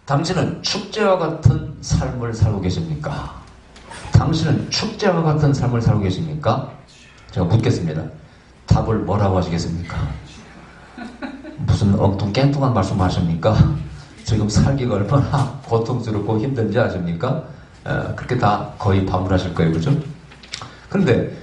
당신은 축제와 같은 삶을 살고 계십니까? 당신은 축제와 같은 삶을 살고 계십니까? 제가 묻겠습니다. 답을 뭐라고 하시겠습니까? 무슨 엉뚱깽뚱한 말씀 하십니까? 지금 살기가 얼마나 고통스럽고 힘든지 아십니까? 그렇게 다 거의 반문하실 거예요. 그죠? 그런데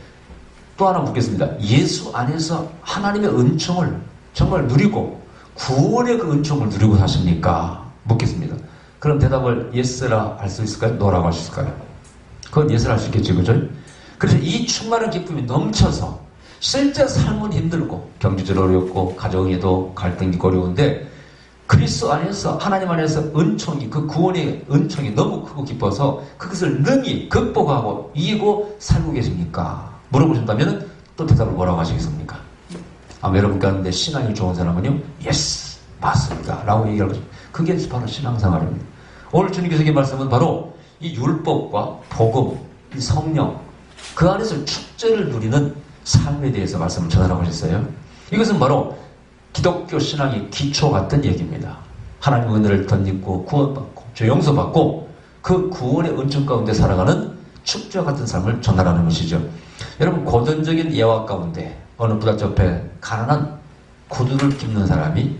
또 하나 묻겠습니다. 예수 안에서 하나님의 은총을 정말 누리고 구원의 그 은총을 누리고 사십니까? 묻겠습니다. 그럼 대답을 예스라 할 수 있을까요? 노라고 할 수 있을까요? 그건 예스라 할 수 있겠죠. 그죠? 그래서 이 충만한 기쁨이 넘쳐서 실제 삶은 힘들고 경제적으로 어렵고 가정에도 갈등이 어려운데 그리스도 안에서 하나님 안에서 은총이 그 구원의 은총이 너무 크고 기뻐서 그것을 능히 극복하고 이기고 살고 계십니까? 물어보신다면 또 대답을 뭐라고 하시겠습니까? 여러분 가운데 신앙이 좋은 사람은요, 예스 맞습니다 라고 얘기할 거죠. 그게 바로 신앙생활입니다. 오늘 주님께서 이 말씀은 바로 이 율법과 복음, 이 성령 그 안에서 축제를 누리는 삶에 대해서 말씀을 전하라고 하셨어요. 이것은 바로 기독교 신앙의 기초 같은 얘기입니다. 하나님의 은혜를 덧입고 구원받고 죄 용서받고 그 구원의 은총 가운데 살아가는 축제와 같은 삶을 전하라는 것이죠. 여러분 고전적인 예화 가운데 어느 부잣집 옆에 가난한 구두를 깁는 사람이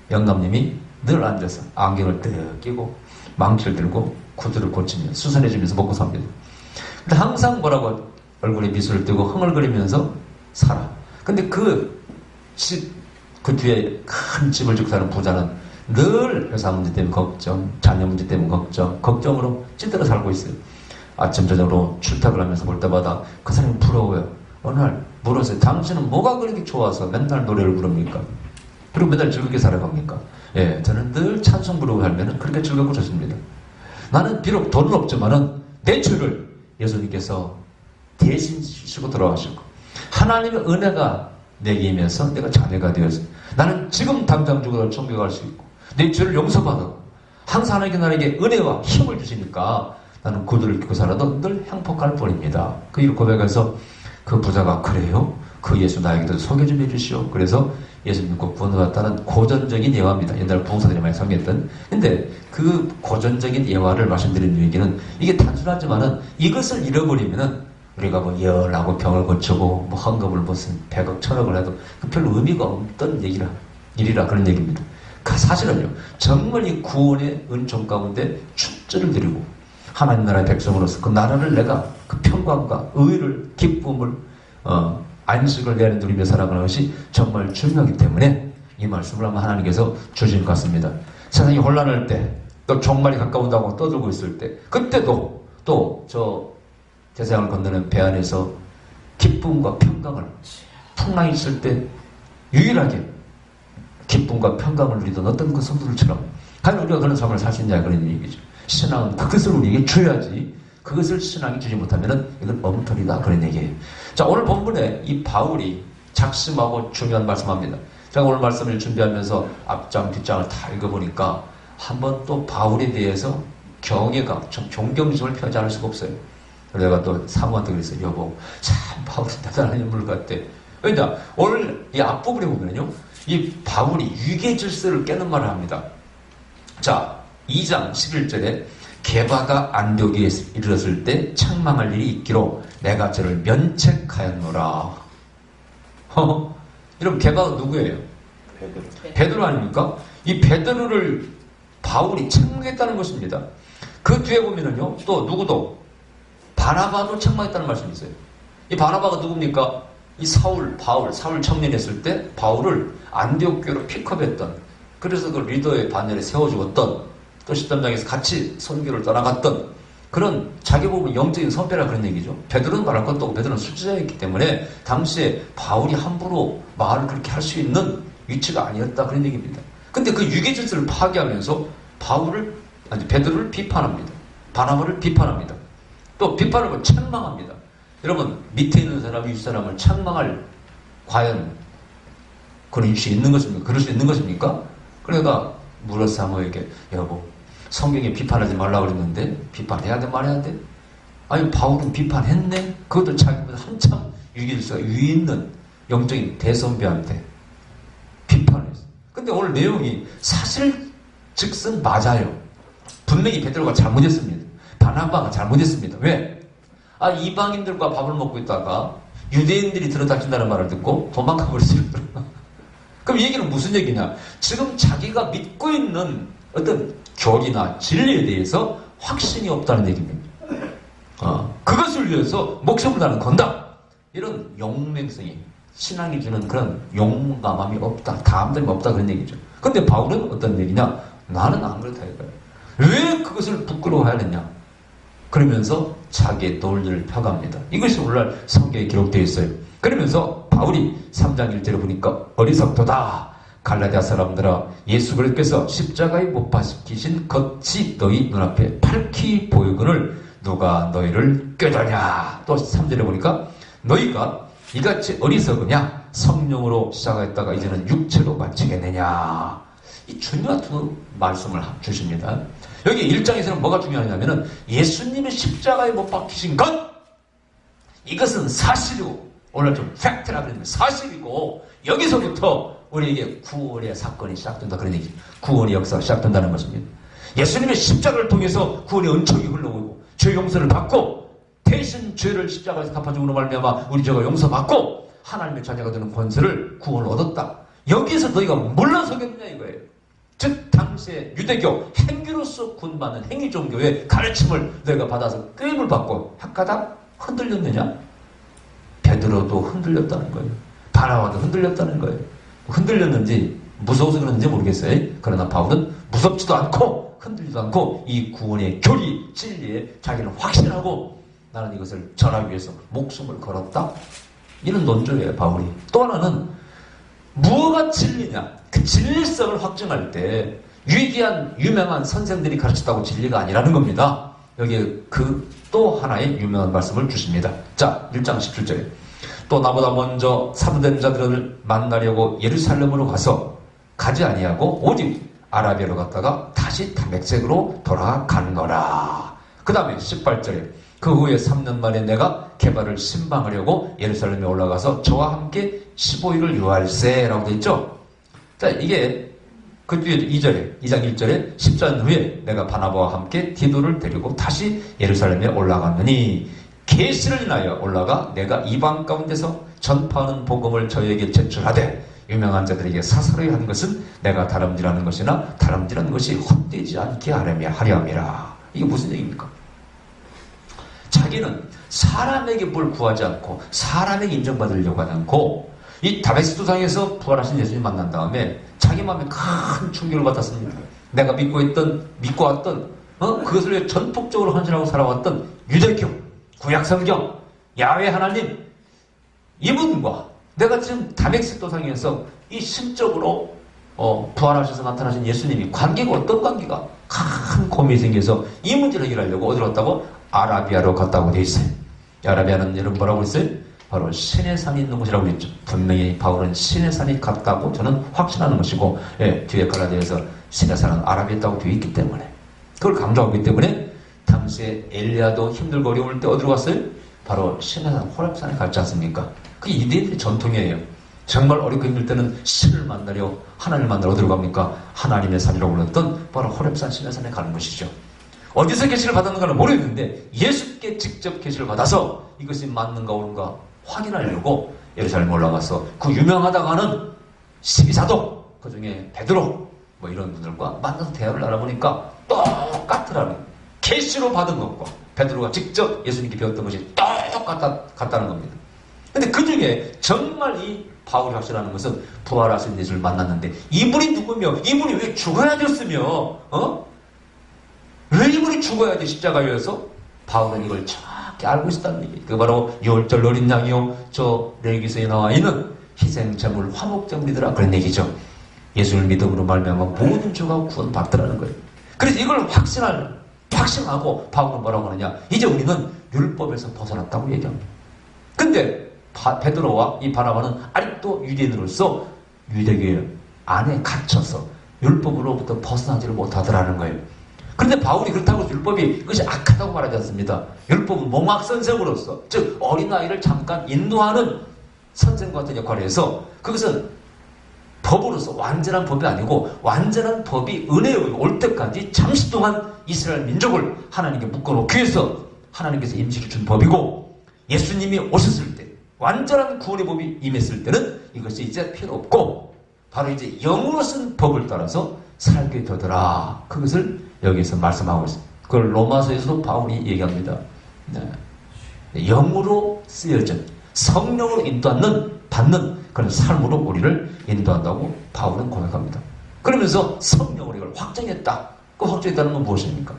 영감님이 늘 앉아서 안경을 뜩 끼고 망치를 들고 구두를 고치며 수선해주면서 먹고 삽니다. 근데 항상 뭐라고 얼굴에 미소를 띠고 흥얼거리면서 살아. 근데 그 뒤에 큰 집을 짓고 사는 부자는 늘 회사 문제 때문에 걱정, 자녀 문제 때문에 걱정으로 찌들어 살고 있어요. 아침 저녁으로 출퇴근을 하면서 볼 때마다 그 사람이 부러워요. 어느 날 물었어요. 당신은 뭐가 그렇게 좋아서 맨날 노래를 부릅니까? 그리고 맨날 즐겁게 살아갑니까? 예, 저는 늘 찬송 부르고 살면 그렇게 즐겁고 좋습니다. 나는 비록 돈은 없지만은 내 죄를 예수님께서 대신 지시고 돌아가시고 하나님의 은혜가 내게 임해서 내가 자녀가 되어서 나는 지금 당장 죽어도 천국에 갈 수 있고 내 죄를 용서받고 항상 하나님께 나에게 은혜와 힘을 주시니까 나는 구두를 벗고 살아도 늘 행복할 뿐입니다. 그 일을 고백해서 그 부자가 그래요? 그 예수 나에게도 소개 좀 해주시오. 그래서 예수 믿고 구원받았다는 고전적인 예화입니다. 옛날 부흥사들이 많이 설명했던. 근데 그 고전적인 예화를 말씀드리는 얘기는 이게 단순하지만은 이것을 잃어버리면은 우리가 뭐 열하고 병을 고치고 뭐 헌금을 무슨 100억, 1000억을 해도 그 별로 의미가 없던 일이라 그런 얘기입니다. 사실은요, 정말 이 구원의 은총 가운데 축제를 드리고 하나님 나라의 백성으로서 그 나라를 내가 그 평강과 의를, 기쁨을, 안식을 내 안에 누리며 살아가는 것이 정말 중요하기 때문에 이 말씀을 아마 하나님께서 주신 것 같습니다. 세상이 혼란할 때, 또 종말이 가까운다고 떠들고 있을 때, 그때도 또 대서양을 건너는 배 안에서 기쁨과 평강을 풍랑이 있을 때 유일하게 기쁨과 평강을 누리던 어떤 그 성도들처럼 과연 우리가 그런 삶을 살 수 있냐 그런 얘기죠. 신앙은 그것을 우리에게 줘야지 그것을 신앙이 주지 못하면 이건 엉터리다 그런 얘기예요. 자, 오늘 본문에 이 바울이 작심하고 중요한 말씀합니다. 제가 오늘 말씀을 준비하면서 앞장 뒷장을 다 읽어보니까 한번 또 바울에 대해서 경외감, 존경심을 표하지 않을 수가 없어요. 그래서 내가 또 사모한테 그랬어요. 여보, 참 바울은 대단한 인물 같대. 그러니까 오늘 이 앞부분에 보면요, 이 바울이 위계 질서를 깨는 말을 합니다. 자, 2장 11절에 게바가 안디옥에 이르렀을 때 책망할 일이 있기로 내가 저를 면책하였노라. 여러분 게바가 누구예요? 베드로 아닙니까? 이 베드로를 바울이 책망했다는 것입니다. 그 뒤에 보면은요, 또 누구도 바나바도 책망했다는 말씀이 있어요. 이 바나바가 누굽니까? 이 사울 청년이었을 때 바울을 안디옥 교회로 픽업했던, 그래서 그 리더의 반열에 세워주었던, 또 13장에서 같이 선교를 떠나갔던 그런 자기 보면 영적인 선배라 그런 얘기죠. 베드로는 말할 것도 없고 베드로는 술주자였기 때문에 당시에 바울이 함부로 말을 그렇게 할 수 있는 위치가 아니었다 그런 얘기입니다. 근데 그 유계질서를 파괴하면서 베드로를 비판합니다. 바나바를 비판합니다. 또 비판하고 책망합니다. 여러분, 밑에 있는 사람이 윗 사람을 책망할 과연 그런 위치에 있는 것입니까? 그럴 수 있는 것입니까? 그러니까 물어 사모에게, 여보, 성경에 비판하지 말라고 그랬는데 비판해야 돼 말해야 돼? 아니 바울은 비판했네? 그것도 자기보다 한참 유기질서가 위에 있는 영적인 대선배한테 비판했어. 근데 오늘 내용이 사실 즉슨 맞아요. 분명히 베드로가 잘못했습니다. 바나바가 잘못했습니다. 왜? 이방인들과 밥을 먹고 있다가 유대인들이 들어닥친다는 말을 듣고 도망가 버렸어요. 그럼 이 얘기는 무슨 얘기냐? 지금 자기가 믿고 있는 어떤 교리나 진리에 대해서 확신이 없다는 얘기입니다. 그것을 위해서 목숨을 나는 건다. 이런 용맹성이, 신앙이 주는 그런 용감함이 없다, 다함됨이 없다, 그런 얘기죠. 근데 바울은 어떤 얘기냐? 나는 안 그렇다 이거예요. 왜 그것을 부끄러워해야 되냐? 그러면서 자기의 논리를 펴갑니다. 이것이 오늘날 성경에 기록되어 있어요. 그러면서 바울이 3장 1절에 보니까 어리석도다. 갈라디아 사람들아, 예수 그리스도께서 십자가에 못 박히신 것이 너희 눈앞에 밝히 보이거늘 누가 너희를 꾀더냐. 또 3절에 보니까 너희가 이같이 어리석으냐? 성령으로 시작했다가 이제는 육체로 마치겠느냐. 이 중요한 두 말씀을 주십니다. 여기 1장에서는 뭐가 중요하냐면은 예수님의 십자가에 못 박히신 것, 이것은 사실이고, 오늘 좀 팩트라 그러면 사실이고, 여기서부터 우리에게 구원의 사건이 시작된다, 그런 얘기죠. 구원의 역사가 시작된다는 것입니다. 예수님의 십자가를 통해서 구원의 은총이 흘러오고 죄 용서를 받고 대신 죄를 십자가에서 갚아줌으로 말미암아 우리 죄가 용서받고 하나님의 자녀가 되는 권세를, 구원을 얻었다. 여기에서 너희가 물러서겠느냐 이거예요. 즉 당시에 유대교 행위로서 구원받는 행위 종교의 가르침을 너희가 받아서 꾀임을 받고 혓가닥 흔들렸느냐? 베드로도 흔들렸다는 거예요. 바나바도 흔들렸다는 거예요. 흔들렸는지 무서워서 그런지 모르겠어요. 그러나 바울은 무섭지도 않고 흔들리지도 않고 이 구원의 교리, 진리에 자기는 확신하고 나는 이것을 전하기 위해서 목숨을 걸었다. 이런 논조예요, 바울이. 또 하나는 무엇가 진리냐? 그 진리성을 확증할 때 위대한 유명한 선생들이 가르쳤다고 진리가 아니라는 겁니다. 여기에 그 또 하나의 유명한 말씀을 주십니다. 자, 1장 17절에 또 나보다 먼저 사도된 자들을 만나려고 예루살렘으로 가지 아니하고 오직 아라비아로 갔다가 다시 다메섹으로 돌아간 거라. 그 다음에 18절에 그 후에 3년 만에 내가 게바를 신방하려고 예루살렘에 올라가서 저와 함께 15일을 유할세라고 되어 있죠. 자, 이게 그 뒤에 2장 1절에 10년 후에 내가 바나바와 함께 디도를 데리고 다시 예루살렘에 올라갔느니 계시를 인하여 올라가 내가 이방 가운데서 전파하는 복음을 저에게 제출하되 유명한 자들에게 사사로이 한 것은 내가 다름질하는 것이나 다름질하는 것이 헛되지 않게 하려 함이라. 이게 무슨 얘기입니까? 자기는 사람에게 뭘 구하지 않고 사람에게 인정받으려고 하지 않고 이 다메섹 도상에서 부활하신 예수님 만난 다음에 자기 마음에 큰 충격을 받았습니다. 내가 믿고 왔던 그것을 위해 전폭적으로 헌신하고 살아왔던 유대교, 구약성경, 야훼 하나님, 이분과 내가 지금 다메섹 도상에서 이 신적으로 부활하셔서 나타나신 예수님이 관계가 어떤 관계가? 큰 고민이 생겨서 이 문제를 해결하려고 어디로 갔다고? 아라비아로 갔다고 돼 있어요. 아라비아는 여러분 뭐라고 했어요? 바로 신의 산이 있는 곳이라고 했죠. 분명히 바울은 신의 산이 같다고 저는 확신하는 것이고, 뒤에 갈라디아에서 신의 산은 아라비아에 있다고 되어 있기 때문에, 그걸 강조하고 있기 때문에 당시에 엘리야도 힘들고 어려울 때 어디로 갔어요? 바로 신의 산 호렙산에 갔지 않습니까? 그게 유대인들의 전통이에요. 정말 어렵고 힘들 때는 신을 만나려, 하나님을 만나러 어디로 갑니까? 하나님의 산이라고 불렀던 바로 호렙산 신의 산에 가는 것이죠. 어디서 계시를 받았는가는 모르겠는데 예수께 직접 계시를 받아서 이것이 맞는가 옳은가 확인하려고 예루살렘에 올라가서 그 유명하다고 하는 12사도, 그 중에 베드로 뭐 이런 분들과 만나서 대화를 나눠보니까 똑같더라고요. 계시로 받은 것과 베드로가 직접 예수님께 배웠던 것이 똑같다는 겁니다. 근데 그 중에 정말 이 바울이 확실하는 것은 부활하신 예수를 만났는데 이분이 누구며 이분이 왜 죽어야 됐으며 왜 이분이 죽어야 돼 십자가에서? 바울은 이걸 정확히 알고 있었다는 얘기예요. 그 바로 6월절 어린 양이요 저 레위기서에 나와 있는 희생제물 화목제물이더라, 그런 얘기죠. 예수를 믿음으로 말미암아 모든 죄가 구원받더라는 거예요. 그래서 이걸 확신하고 바울은 뭐라고 하느냐? 이제 우리는 율법에서 벗어났다고 얘기합니다. 근데 베드로와 이 바나바는 아직도 유대인으로서 유대교 안에 갇혀서 율법으로부터 벗어나지를 못하더라는 거예요. 그런데 바울이 그렇다고 해서 율법이 그것이 악하다고 말하지 않습니다. 율법은 몽학 선생으로서, 즉 어린아이를 잠깐 인도하는 선생과 같은 역할을 해서 그것은 법으로서 완전한 법이 아니고 완전한 법이 은혜로 올 때까지 잠시 동안 이스라엘 민족을 하나님께 묶어놓기 위해서 하나님께서 임시를 준 법이고, 예수님이 오셨을 때 완전한 구원의 법이 임했을 때는 이것이 이제 필요 없고 바로 이제 영으로 쓴 법을 따라서 살게 되더라. 그것을 여기서 말씀하고 있습니다. 그걸 로마서에서도 바울이 얘기합니다. 네. 영으로 쓰여진 성령으로 받는 그런 삶으로 우리를 인도한다고 바울은 고백합니다. 그러면서 성령으로 이걸 확정했다. 그 확정했다는 건 무엇입니까?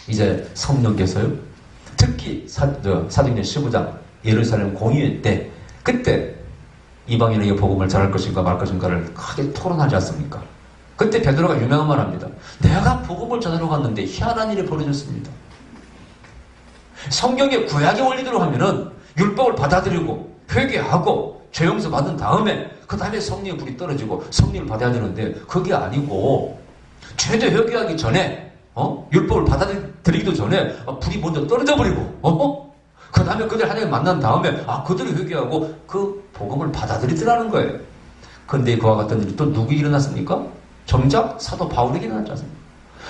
이제 성령께서요, 특히 사도행전 15장 예루살렘 공의회 때, 그때 이방인에게 복음을 전할 것인가 말 것인가를 크게 토론하지 않습니까? 그때 베드로가 유명한 말 합니다. 내가 복음을 전하러 갔는데 희한한 일이 벌어졌습니다. 성경의 구약의 원리대로 하면은 율법을 받아들이고 회개하고 죄 용서 받은 다음에 그 다음에 성령의 불이 떨어지고 성령을 받아야 되는데, 그게 아니고 죄도 회개하기 전에 율법을 받아들이기도 전에 불이 먼저 떨어져 버리고 그 다음에 그들 하나님 만난 다음에 그들이 회개하고 그 복음을 받아들이더라는 거예요. 근데 그와 같은 일이 또 누구 일어났습니까? 정작 사도 바울에게 일어났지 않습니까?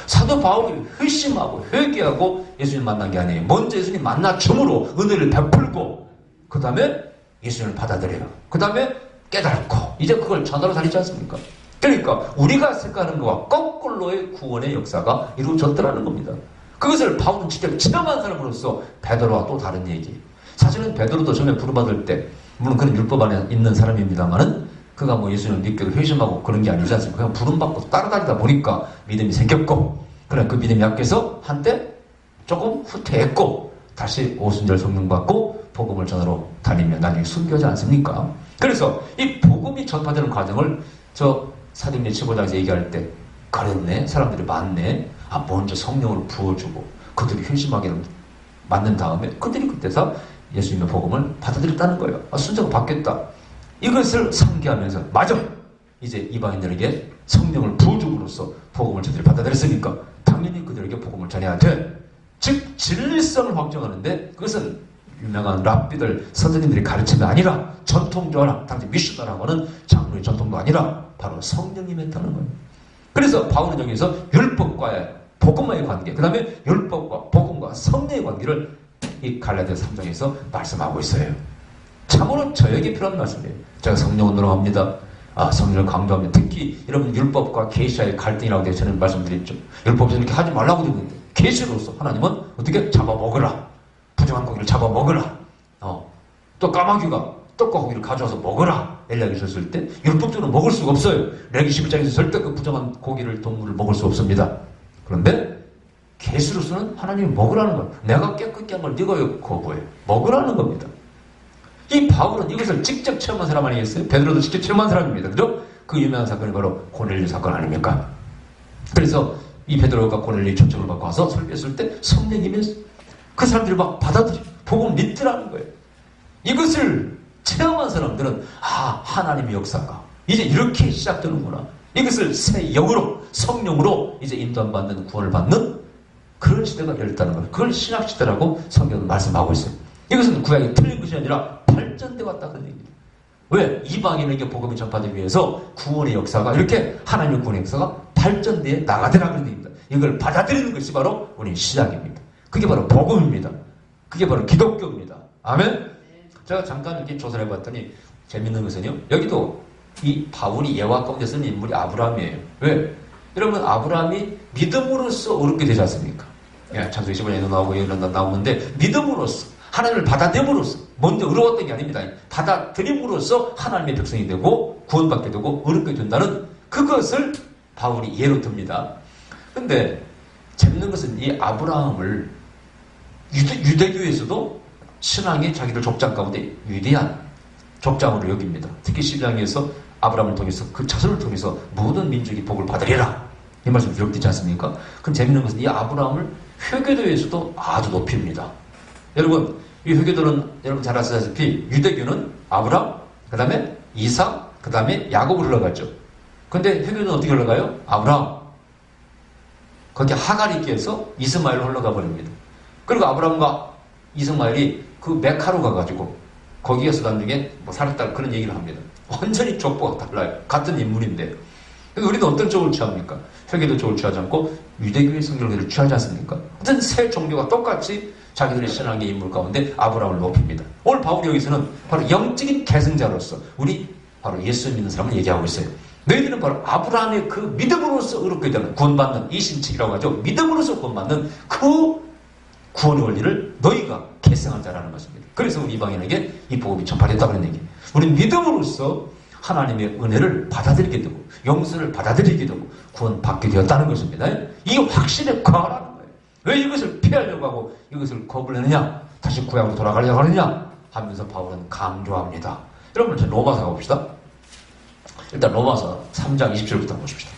사도 바울이 회심하고 회개하고 예수님 만난 게 아니에요. 먼저 예수님 만나줌으로 은혜를 베풀고 그 다음에 예수님을 받아들여요. 그 다음에 깨닫고 이제 그걸 전하러 다니지 않습니까? 그러니까 우리가 생각하는 것과 거꾸로의 구원의 역사가 이루어졌더라는 겁니다. 그것을 바울은 직접 체험한 사람으로서 베드로와 또 다른 얘기. 사실은 베드로도 처음에 부름받을 때 물론 그는 율법 안에 있는 사람입니다만은 그가 뭐 예수님을 믿기로 회심하고 그런 게 아니지 않습니까? 그냥 부름받고 따라다니다 보니까 믿음이 생겼고, 그래 그 믿음이 약해서 한때 조금 후퇴했고 다시 오순절 성령 받고 복음을 전하러 다니면 나중에 순교하지 않습니까? 그래서 이 복음이 전파되는 과정을 사도행전 15장에서 얘기할 때, 그랬네, 사람들이 많네, 먼저 성령을 부어주고 그들이 회심하게 맞는 다음에 그들이 그때서 예수님의 복음을 받아들였다는 거예요. 순서가 바뀌었다. 이것을 상기하면서 맞아, 이제 이방인들에게 성령을 부어줌으로써 복음을 저들이 받아들였으니까 당연히 그들에게 복음을 전해야 돼. 즉 진리성을 확정하는데 그것은 유명한 랍비들, 선생님들이 가르침이 아니라 전통적으로 당시 미슈나라고 하는 장로의 전통도 아니라 바로 성령님이 했다는 거예요. 그래서 바울은 여기서 율법과의 복음과의 관계, 그 다음에 율법과 복음과 성령의 관계를 이 갈라디아 3장에서 말씀하고 있어요. 참으로 저에게 필요한 말씀이에요. 제가 성령을 노력합니다. 성령을 강조합니다. 특히 여러분 율법과 계시와의 갈등이라고 되어 저는 말씀드렸죠. 율법에서 이렇게 하지 말라고 되어 있는데 계시로서 하나님은 어떻게 잡아먹으라. 부정한 고기를 잡아먹으라. 또 까마귀가 떡과 고기를 가져와서 먹으라. 엘리야가 있었을 때 율법적으로 먹을 수가 없어요. 레기 11장에서 절대 그 부정한 고기를, 동물을 먹을 수 없습니다. 그런데 계시로서는 하나님이 먹으라는 거예요. 내가 깨끗게 한 걸 네가 왜 거부해? 먹으라는 겁니다. 이 바울은 이것을 직접 체험한 사람 아니겠어요? 베드로도 직접 체험한 사람입니다. 그죠? 그 유명한 사건이 바로 고넬료 사건 아닙니까? 그래서 이 베드로가 고넬료의 초청을 받고 와서 설교했을 때 성령님이 그 사람들이 막 받아들이고 복음을 믿더라는 거예요. 이것을 체험한 사람들은 하나님의 역사가 이제 이렇게 시작되는구나. 이것을 새 영으로, 성령으로 이제 인도함 받는, 구원을 받는 그런 시대가 열렸다는 거예요. 그걸 신약시대라고 성경은 말씀하고 있어요. 이것은 구약이 틀린 것이 아니라 발전돼 왔다 그런 얘기입니다. 왜? 이방인에게 복음이 전파되기 위해서 구원의 역사가, 이렇게 하나님의 구원의 역사가 발전돼 나가더라 그런 얘기입니다. 이걸 받아들이는 것이 바로 우리의 시작입니다. 그게 바로 복음입니다. 그게 바로 기독교입니다. 아멘? 제가 잠깐 이렇게 조사를 해봤더니 재밌는 것은요, 여기도 이 바울이 예화 가운데 쓰는 인물이 아브라함이에요. 왜? 여러분, 아브라함이 믿음으로써 어렵게 되지 않습니까? 창세기 15장에도 나오고 여기도 나오는데 믿음으로써, 하나님을 받아들임으로써, 먼저 어려웠던 게 아닙니다. 받아들임으로써 하나님의 백성이 되고 구원받게 되고 어렵게 된다는 그것을 바울이 예로 듭니다. 근데 재밌는 것은 이 아브라함을 유대교에서도 신앙이 자기들 족장 가운데 위대한 족장으로 여깁니다. 특히 12장에서 아브라함을 통해서 그 자손을 통해서 모든 민족이 복을 받으리라, 이 말씀 기록되지 않습니까? 그럼 재밌는 것은 이 아브라함을 회교도에서도 아주 높입니다. 여러분, 이 회교도는 여러분 잘 아시다시피 유대교는 아브라함, 그 다음에 이삭, 그 다음에 야곱을 흘러갔죠. 근데 회교도는 어떻게 흘러가요? 아브라함, 거기 하갈이 끼어서 이스마엘로 흘러가 버립니다. 그리고 아브라함과 이스마엘이 그 메카로 가가지고 거기에서 나중에 살았다 그런 얘기를 합니다. 완전히 족보가 달라요. 같은 인물인데. 그래서 우리는 어떤 쪽을 취합니까? 회계도 쪽을 취하지 않고 유대교의 성경을 취하지 않습니까? 어떤 세 종교가 똑같이 자기들의 신앙의 인물 가운데 아브라함을 높입니다. 오늘 바울이 여기서는 바로 영적인 계승자로서 우리 바로 예수 믿는 사람을 얘기하고 있어요. 너희들은 바로 아브라함의 그 믿음으로서 의롭게 되는 구원받는 이신칙이라고 하죠. 믿음으로서 구원받는 그 구원의 원리를 너희가 계승한 자라는 것입니다. 그래서 우리 이방인에게 이 복음이 전파됐다고 하는 얘기. 우리는 믿음으로써 하나님의 은혜를 받아들이게 되고 용서를 받아들이게 되고 구원받게 되었다는 것입니다. 이 확신에 거하라는 거예요. 왜 이것을 피하려고 하고 이것을 거부하느냐, 다시 구약으로 돌아가려고 하느냐 하면서 바울은 강조합니다. 여러분 로마서 가봅시다. 일단 로마서 3장 20절부터 보십시다.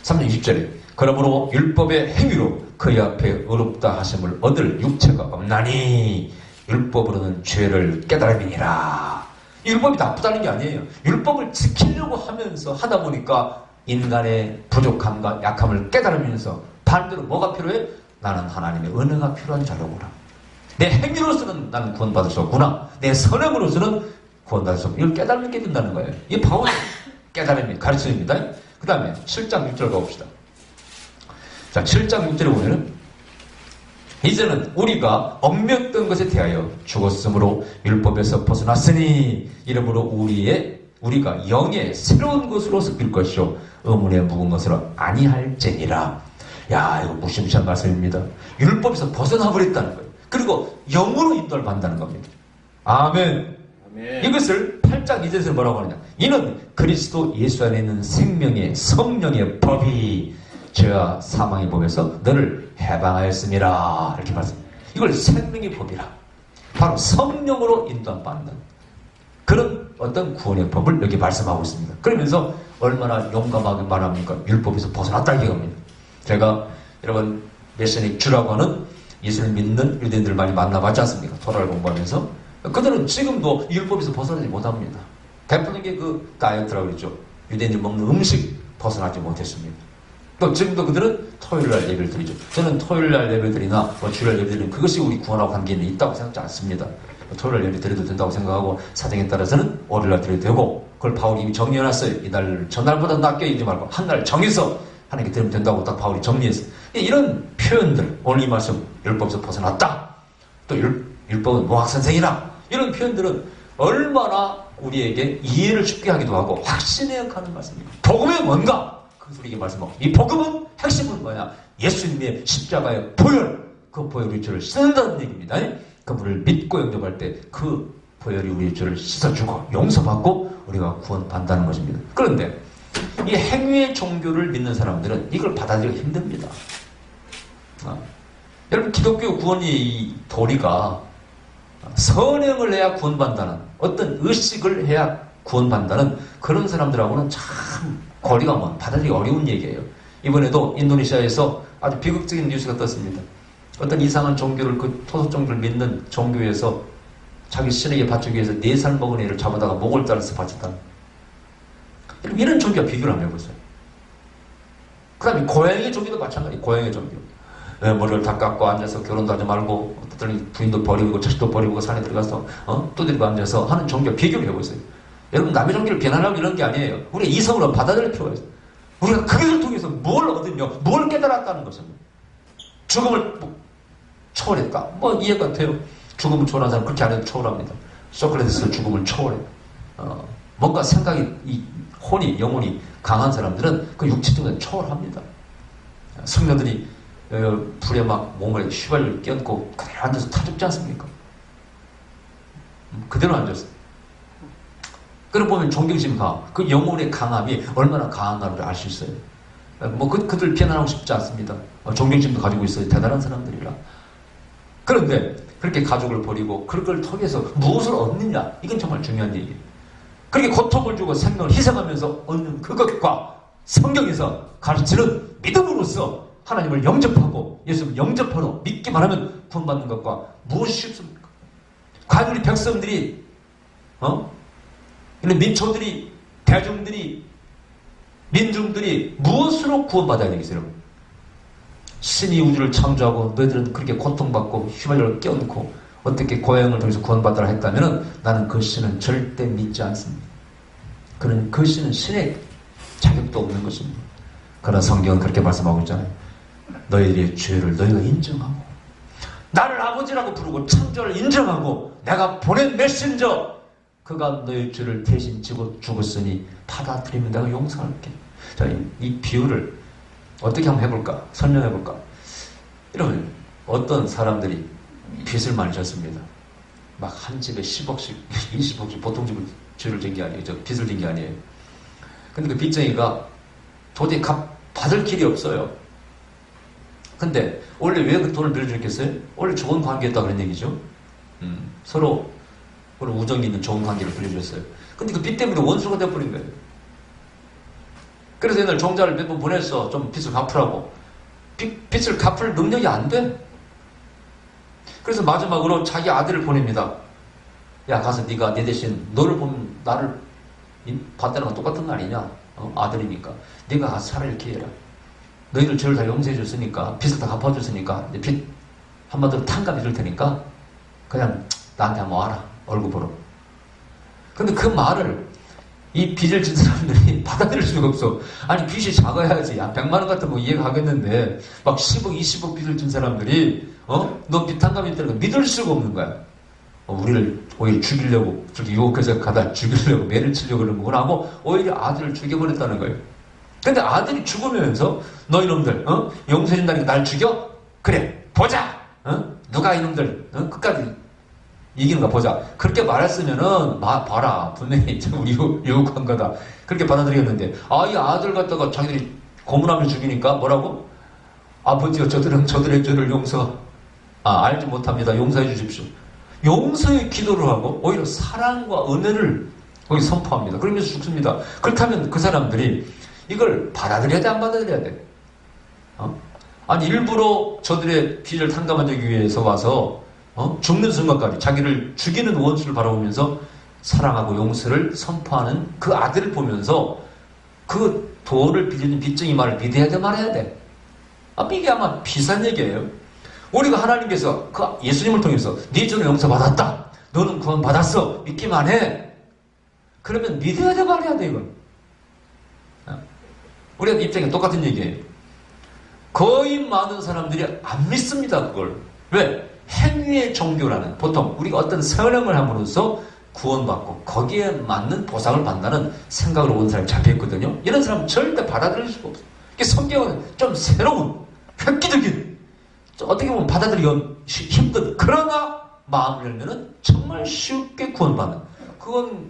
3장 20절에 그러므로 율법의 행위로 그의 앞에 의롭다 하심을 얻을 육체가 없나니 율법으로는 죄를 깨달음이니라. 율법이 나쁘다는 게 아니에요. 율법을 지키려고 하면서 하다 보니까 인간의 부족함과 약함을 깨달으면서 반대로 뭐가 필요해? 나는 하나님의 은혜가 필요한 자로구나. 내 행위로서는 나는 구원받을 수 없구나. 내 선행으로서는 구원받을 수 없구나. 이걸 깨달게 된다는 거예요. 이 바울의 깨달음이 가르침입니다. 그 다음에 7장 6절 가봅시다. 자, 7장 6절에 보면은 이제는 우리가 얽매였던 것에 대하여 죽었으므로 율법에서 벗어났으니 이러므로 우리가 영의 새로운 것으로 섞일 것이요 의문에 묵은 것으로 아니할지니라. 야, 이거 무시무시한 말씀입니다. 율법에서 벗어나 버렸다는 거예요. 그리고 영으로 인도를 받는다는 겁니다. 아멘. 아멘. 이것을 8장 2절에서 뭐라고 하느냐. 이는 그리스도 예수 안에 있는 생명의 성령의 법이 죄와 사망의 법에서 너를 해방하였음이라. 이렇게 말씀합니다. 이걸 생명의 법이라. 바로 성령으로 인도받는 그런 어떤 구원의 법을 여기 말씀하고 있습니다. 그러면서 얼마나 용감하게 말합니까? 율법에서 벗어났다 얘기합니다. 제가 여러분 메시아닉 주라고 하는 예수를 믿는 유대인들을 많이 만나봤지 않습니까? 토라를 공부하면서 그들은 지금도 율법에서 벗어나지 못합니다. 대표적인 게 그 다이어트라고 그랬죠. 유대인들이 먹는 음식 벗어나지 못했습니다. 또 지금도 그들은 토요일날 예배를 드리죠. 저는 토요일날 예배를 드리나 주일날 예배를 드리는 그것이 우리 구원하고 관계는 있다고 생각하지 않습니다. 토요일날 예배 드려도 된다고 생각하고 사정에 따라서는 월요일날 드려도 되고 그걸 바울이 이미 정리해놨어요. 이날 전날보다 낮게 이지 말고 한 날 정해서 하나님께 드리면 된다고 딱 바울이 정리했어요. 이런 표현들 오늘 이 말씀 율법에서 벗어났다. 또 율법은 모학선생이라 이런 표현들은 얼마나 우리에게 이해를 쉽게 하기도 하고 확신해야 하는 말씀입니다. 복음이 뭔가? 그것을 이게 말씀하고 이 복음은 핵심은 뭐냐? 예수님의 십자가의 보혈 그 보혈이 죄를 씻는다는 얘기입니다. 그분을 믿고 영접할 때 그 보혈이 우리의 죄를 씻어주고 용서받고 우리가 구원받는다는 것입니다. 그런데 이 행위의 종교를 믿는 사람들은 이걸 받아들이기 힘듭니다. 여러분 기독교 구원의 도리가 선행을 해야 구원받는다는 어떤 의식을 해야 구원받는다는 그런 사람들하고는 참 거리가 먼 받아들이기 어려운 얘기예요. 이번에도 인도네시아에서 아주 비극적인 뉴스가 떴습니다. 어떤 이상한 종교를 그 토속 종교를 믿는 종교에서 자기 신에게 바치기 위해서 4살 먹은 애를 잡아다가 목을 자르서 바쳤다. 이런 종교와 비교를 한번 해보세요. 그 다음에 고양이 종교도 마찬가지예요. 고양이 종교. 머리를 다 깎고 앉아서 결혼도 하지 말고 어떤 부인도 버리고 자식도 버리고 산에 들어가서 두드리고 앉아서 하는 종교와 비교를 해보세요. 여러분 남의 종교를 비난하고 이런 게 아니에요. 우리가 이성으로 받아들일 필요가 있어요. 우리가 그것을 통해서 뭘 얻으며 뭘 깨달았다는 것입니다. 죽음을 초월했다. 뭐 이해가 돼요. 죽음을 초월한 사람 그렇게 안 해도 초월합니다. 소크라테스 죽음을 초월해. 뭔가 생각이 혼이 영혼이 강한 사람들은 그 육체적으로 초월합니다. 성녀들이 불에 막 몸을 휘발유 껴안고 그대로 앉아서 타 죽지 않습니까? 그대로 앉았어요. 그러고 보면 존경심 강, 그 영혼의 강함이 얼마나 강한가를 알 수 있어요. 뭐 그들 비난하고 싶지 않습니다. 존경심도 가지고 있어요. 대단한 사람들이라. 그런데 그렇게 가족을 버리고 그걸 통해서 무엇을 얻느냐? 이건 정말 중요한 얘기예요. 그렇게 고통을 주고 생명을 희생하면서 얻는 그것과 성경에서 가르치는 믿음으로써 하나님을 영접하고 예수를 영접하러 믿기만 하면 구원받는 것과 무엇이 쉽습니까? 과연 우리 백성들이 이런 민초들이 대중들이 민중들이 무엇으로 구원받아야 되겠어요? 신이 우주를 창조하고 너희들은 그렇게 고통받고 휘발유를 껴안고 어떻게 고행을 통해서 구원받으라 했다면 나는 그 신은 절대 믿지 않습니다. 그런 그 씨는 신의 자격도 없는 것입니다. 그러나 성경은 그렇게 말씀하고 있잖아요. 너희들의 죄를 너희가 인정하고 나를 아버지라고 부르고 창조를 인정하고 내가 보낸 메신저 그가 너희 죄를 대신 지고 죽었으니 받아들이면 내가 용서할게. 자, 이 비유를 어떻게 한번 해볼까? 설명해볼까? 여러분, 어떤 사람들이 빚을 많이 졌습니다. 막 한 집에 10억씩, 20억씩 보통 집을 죄를 진 게 아니에요. 빚을 진 게 아니에요. 근데 그 빚쟁이가 도저히 받을 길이 없어요. 근데 원래 왜 그 돈을 빌려줬겠어요? 원래 좋은 관계였다 그런 얘기죠. 서로 그런 우정이 있는 좋은 관계를 빌려줬어요. 근데 그 빚 때문에 원수가 돼버린 거예요. 그래서 옛날 종자를 몇 번 보냈어. 좀 빚을 갚으라고. 빚을 갚을 능력이 안 돼. 그래서 마지막으로 자기 아들을 보냅니다. 야, 가서 네가 내 대신 너를 보면 나를 받다는 건 똑같은 거 아니냐? 아들이니까. 네가 가서 차라리 이렇게 해라. 너희들 죄를 다 용서해 줬으니까, 빚을 다 갚아줬으니까, 빚 한마디로 탕감해 줄 테니까 그냥 나한테 한번 와라. 얼굴 보러. 근데 그 말을 이 빚을 진 사람들이 받아들일 수가 없어. 아니, 빚이 작아야지. 100만 원 같은 거 이해가 하겠는데 막 10억, 20억 빚을 진 사람들이 너 빚 탕감이 있다는 거 믿을 수가 없는 거야. 우리를 오히려 죽이려고, 저기 유혹해서 가다 죽이려고 매를 치려고 그런 거구나 하고 오히려 아들을 죽여버렸다는 거예요. 근데 아들이 죽으면서 너희놈들 용서해준다니까 날 죽여? 그래, 보자. 누가 이놈들 끝까지 이기는가 보자. 그렇게 말했으면은 봐라, 분명히 우리 유혹한 거다. 그렇게 받아들이겠는데 이 아들 갖다가 자기들이 고문하며 죽이니까 뭐라고? 아버지여, 저들의 죄를 알지 못합니다. 용서해 주십시오. 용서의 기도를 하고 오히려 사랑과 은혜를 거기 선포합니다. 그러면서 죽습니다. 그렇다면 그 사람들이 이걸 받아들여야 돼, 안 받아들여야 돼? 아니, 일부러 저들의 빚을 탕감하기 위해서 와서 죽는 순간까지 자기를 죽이는 원수를 바라보면서 사랑하고 용서를 선포하는 그 아들을 보면서 그 돈을 빌리는 빚쟁이 말을 믿어야 돼, 말아야 돼? 이게 아마 비슷한 얘기예요. 우리가 하나님께서 그 예수님을 통해서 네 죄는 용서받았다. 너는 구원받았어. 믿기만 해. 그러면 믿어야 돼, 말아야 돼, 이건. 우리가 입장이 똑같은 얘기예요. 거의 많은 사람들이 안 믿습니다, 그걸. 왜? 행위의 종교라는, 보통 우리가 어떤 선행을 함으로써 구원받고 거기에 맞는 보상을 받는다는 생각으로 온 사람이 잡혀있거든요. 이런 사람은 절대 받아들일 수가 없어요. 성경은 좀 새로운, 획기적인, 어떻게 보면 받아들이기 힘든, 그러나 마음을 열면은 정말 쉽게 구원받는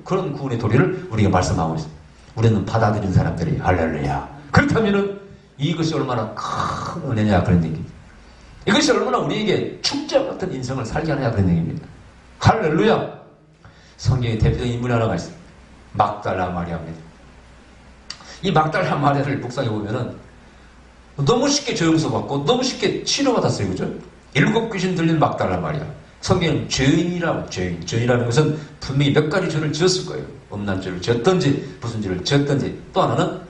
그런 구원의 도리를 우리가 말씀하고 있습니다. 우리는 받아들인 사람들이 할렐루야. 그렇다면은 이것이 얼마나 큰 은혜냐, 그런 얘기입니다. 이것이 얼마나 우리에게 축제 같은 인생을 살게 하느냐, 그런 얘기입니다. 할렐루야. 성경에 대표적인 인물이 하나가 있습니다. 막달라 마리아입니다. 이 막달라 마리아를 묵상해 보면은 너무 쉽게 죄용서받고 너무 쉽게 치료받았어요, 그죠? 7 귀신 들린 막달라 마리아. 성경은 죄인이라고, 죄인이라는 것은 분명히 몇 가지 죄를 지었을 거예요. 음란죄를 지었든지 무슨 죄를 지었든지, 또 하나는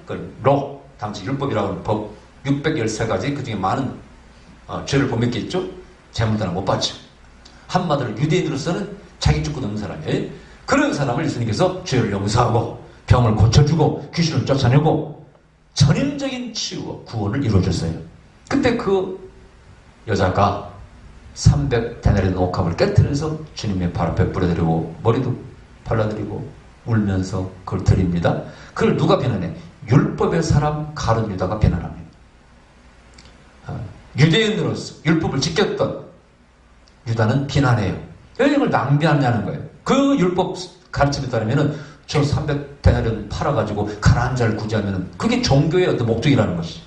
당시 율법이라고 하는 법 613가지, 그 중에 많은 죄를 범했겠죠? 재물 하나 못 받죠. 한마디로 유대인으로서는 자기 주권 없는 사람이에요. 그런 사람을 예수님께서 죄를 용서하고 병을 고쳐주고 귀신을 쫓아내고 전인적인 치유와 구원을 이루어줬어요. 그때 그 여자가 300데나리온 옥합을 깨뜨려서 주님의 발 앞에 뿌려드리고 머리도 발라드리고 울면서 그걸 드립니다. 그걸 누가 비난해? 율법의 사람 가룟 유다가 비난합니다. 유대인으로서 율법을 지켰던 유다는 비난해요. 왜 이걸 낭비하냐는 거예요. 그 율법 가르침에 따르면은 저 300데나리온 팔아가지고 가난한 자를 구제하면은 그게 종교의 어떤 목적이라는 것이.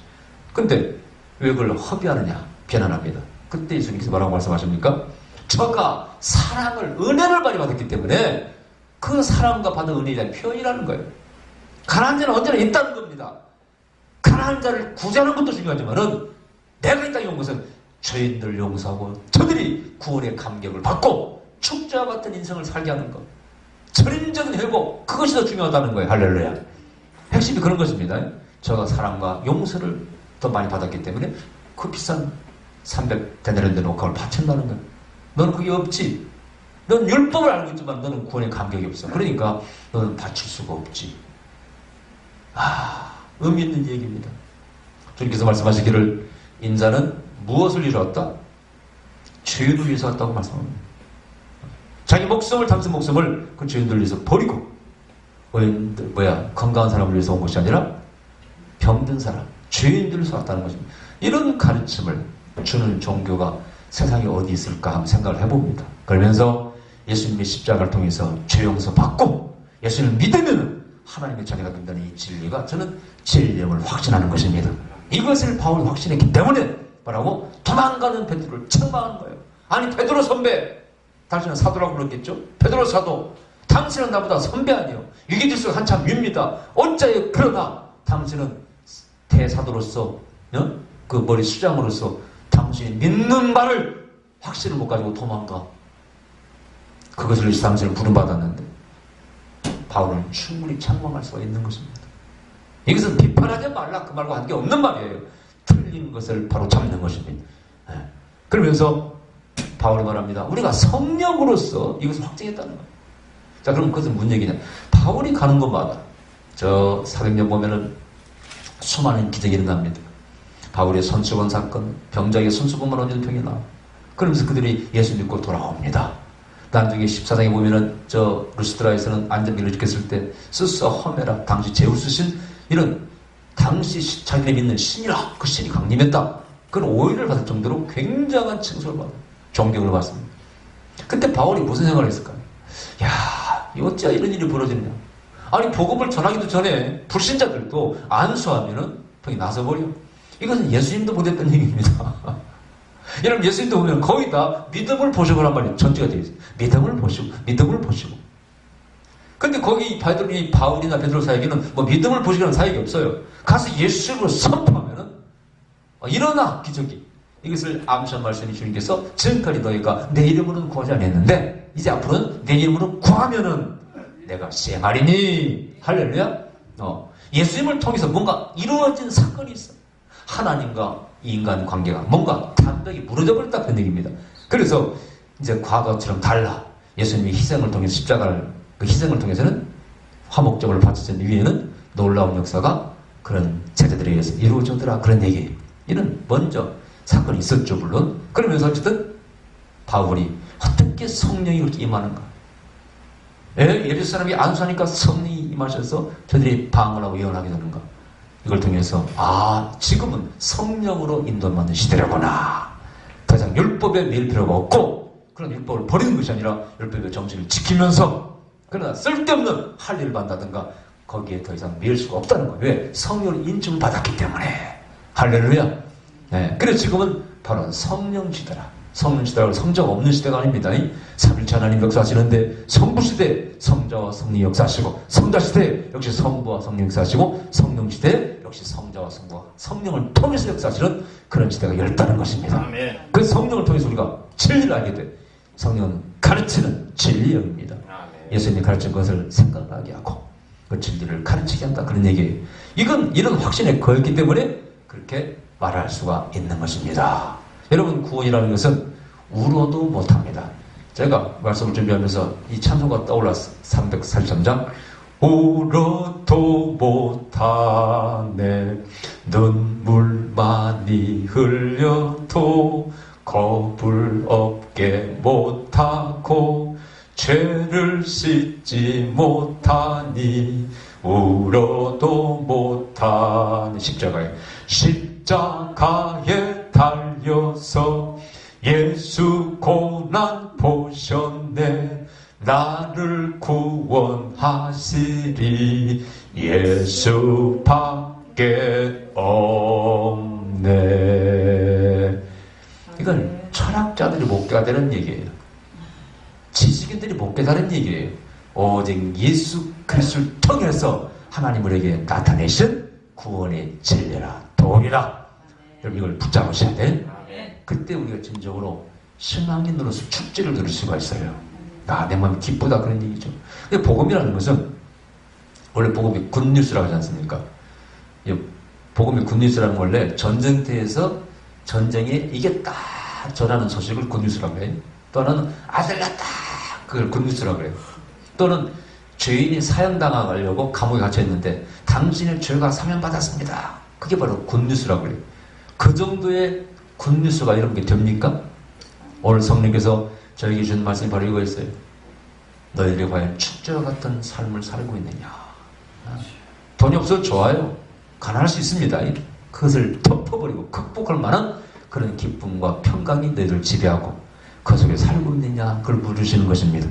근데 왜 그걸 허비하느냐? 비난합니다. 그때 예수님께서 뭐라고 말씀하십니까? 저가 사랑을, 은혜를 많이 받았기 때문에 그 사랑과 받은 은혜에 대한 표현이라는 거예요. 가난한 자는 언제나 있다는 겁니다. 가난한 자를 구제하는 것도 중요하지만은 내가 이 땅에 온 것은 죄인들 용서하고 저들이 구원의 감격을 받고 축제와 같은 인생을 살게 하는 것. 전인적인 회복, 그것이 더 중요하다는 거예요. 할렐루야. 핵심이 그런 것입니다. 저가 사랑과 용서를 더 많이 받았기 때문에 그 비싼 300데나리온 된 옥합을 바친다는 거예요. 너는 그게 없지. 넌 율법을 알고 있지만 너는 구원의 감격이 없어. 그러니까 너는 바칠 수가 없지. 의미 있는 얘기입니다. 주님께서 말씀하시기를 인자는 무엇을 위해서 왔다? 죄인을 위해서 왔다고 말씀합니다. 자기 목숨을, 당신 목숨을 그 죄인들 위해서 버리고 건강한 사람을 위해서 온 것이 아니라 병든 사람, 죄인들을 위해서 왔다는 것입니다. 이런 가르침을 주는 종교가 세상에 어디 있을까 한번 생각을 해봅니다. 그러면서 예수님의 십자가를 통해서 죄 용서 받고 예수님을 믿으면 하나님의 자녀가 된다는 이 진리가 저는 진리임을 확신하는 것입니다. 이것을 바울이 확신했기 때문에 뭐라고? 도망가는 베드로를 책망하는 거예요. 아니 베드로 선배, 당신은 사도라고 그랬겠죠? 베드로 사도, 당신은 나보다 선배 아니에요. 위기질서가 한참 윗니다. 어째요? 그러나 당신은 대사도로서 그 머리 수장으로서 당신이 믿는 말을 확신을 못 가지고 도망가. 그것을 위해서 당신을 부름받았는데 바울은 충분히 책망할 수가 있는 것입니다. 이것은 비판하지 말라 그 말과 관계 없는 말이에요. 틀린 것을 바로 잡는 것입니다. 그러면서 바울이 말합니다. 우리가 성령으로서 이것을 확증했다는 거예요. 자, 그럼 그것은 무슨 얘기냐? 바울이 가는 곳마다 저 사도행전 보면은 수많은 기적이 일어납니다. 바울의 손수건 사건, 병자에게 손수건만 얹은 병이 나와. 그러면서 그들이 예수 믿고 돌아옵니다. 나중에 14장에 보면은 저 루스드라에서는 안전기를 지켰을 때 스스 허메라 당시 제우스신 이런 당시 자기네 믿는 신이라 그 신이 강림했다. 그런 오해를 받을 정도로 굉장한 칭송을 받아요. 존경을 받습니다. 그때 바울이 무슨 생각을 했을까요? 야, 어찌야 이런 일이 벌어지느냐. 아니 복음을 전하기도 전에 불신자들도 안수하면은 병이 나서버려. 이것은 예수님도 못했던 얘기입니다. 여러분 예수님도 보면 거의 다 믿음을 보시고란 말이 전제가 되어 있어요. 믿음을 보시고. 근데 거기 바울이나 베드로 사역에는 뭐 믿음을 보시고라는 사역이 없어요. 가서 예수님으로 선포하면은 일어나 기적이. 이것을 암시한 말씀이 주님께서 지금까지 너희가 내 이름으로는 구하지 않았는데 이제 앞으로는 내 이름으로 구하면은 내가 시행하리니. 할렐루야. 예수님을 통해서 뭔가 이루어진 사건이 있어. 하나님과 인간 관계가 뭔가 단백이 무너져 버렸다 그런 얘기입니다. 그래서 이제 과거처럼 달라. 예수님이 희생을 통해서 십자가를 그 희생을 통해서는 화목제물을 바치신 위에는 놀라운 역사가 그런 제자들에 의해서 이루어지더라 그런 얘기예요. 이는 먼저 사건이 있었죠 물론. 그러면서 어쨌든 바울이 어떻게 성령이 그렇게 임하는가? 예루살렘 사람이 안수하니까 성령이 임하셔서 저들이 방언을 하고 예언하게 되는가? 이걸 통해서 지금은 성령으로 인도받는 시대라구나. 더 이상 율법에 매일 필요가 없고 그런 율법을 버리는 것이 아니라 율법의 정신을 지키면서 그러나 쓸데없는 할 일을 한다든가 거기에 더 이상 매일 수가 없다는 거예요. 왜? 성령을 인증을 받았기 때문에. 할렐루야. 네. 그래서 지금은 바로 성령 시대라. 성령 시대라고 성자가 없는 시대가 아닙니다. 삼일체 하나님 역사하시는데 성부 시대 성자와 성령 역사하시고 성자 시대 역시 성부와 성령 역사하시고 성령 시대 역시 성자와 성부와 성령을 통해서 역사하시는 그런 시대가 열다는 것입니다. 그 성령을 통해서 우리가 진리를 알게 돼. 성령은 가르치는 진리형입니다. 예수님이 가르친 것을 생각나게 하고 그 진리를 가르치게 한다 그런 얘기예요. 이건 이런 확신에 거했기 때문에 그렇게 말할 수가 있는 것입니다. 여러분 구원이라는 것은 울어도 못합니다. 제가 말씀을 준비하면서 이 찬송가 떠올랐어. 343장 울어도 못하네 눈물 많이 흘려도 겁을 없게 못하고 죄를 씻지 못하니 울어도 못하니. 십자가에 달려서 예수 고난 보셨네. 나를 구원하시리 예수밖에 없네. 이건 철학자들이 못 깨달은 얘기예요. 지식인들이 못 깨달은 얘기예요. 오직 예수 그리스도를 통해서 하나님 우리에게 나타내신 구원의 진리라 도리라. 여러분 이걸 붙잡으셔야 돼. 그때 우리가 진정으로 신앙인으로서 축제를 누릴 수가 있어요. 내 마음이 기쁘다 그런 얘기죠. 근데 복음이라는 것은 원래 복음이 굿뉴스라고 하지 않습니까? 복음이 굿뉴스라는 원래 전쟁터에서 전쟁에 이게 딱 전하는 소식을 굿뉴스라고 해요. 또는 아들 낳다 그걸 굿뉴스라고 해요. 또는 죄인이 사형당하려고 감옥에 갇혀있는데 당신의 죄가 사면받았습니다. 그게 바로 굿뉴스라고 그래요. 그 정도의 굿뉴스가 이런 게 됩니까? 오늘 성령께서 저에게 주신 말씀이 바로 이거였어요. 너희들이 과연 축제와 같은 삶을 살고 있느냐. 돈이 없어도 좋아요. 가난할 수 있습니다. 그것을 덮어버리고 극복할 만한 그런 기쁨과 평강이 너희들을 지배하고 그 속에 살고 있느냐, 그걸 물으시는 것입니다.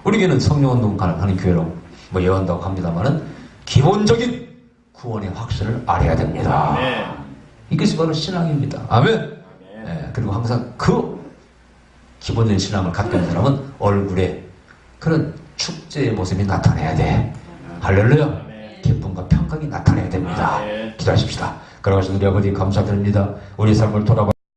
우리 교회는 성령운동 하는 교회로 예언다고 합니다만은 기본적인 구원의 확신을 알아야 됩니다. 이것이 바로 신앙입니다. 아멘. 그리고 항상 그 기본적인 신앙을 갖고 있는 사람은 얼굴에 그런 축제의 모습이 나타나야 돼. 할렐루야. 기쁨과 평강이 나타나야 됩니다. 기도하십시다. 그러가신 우리 아버지 감사드립니다. 우리 삶을 돌아봐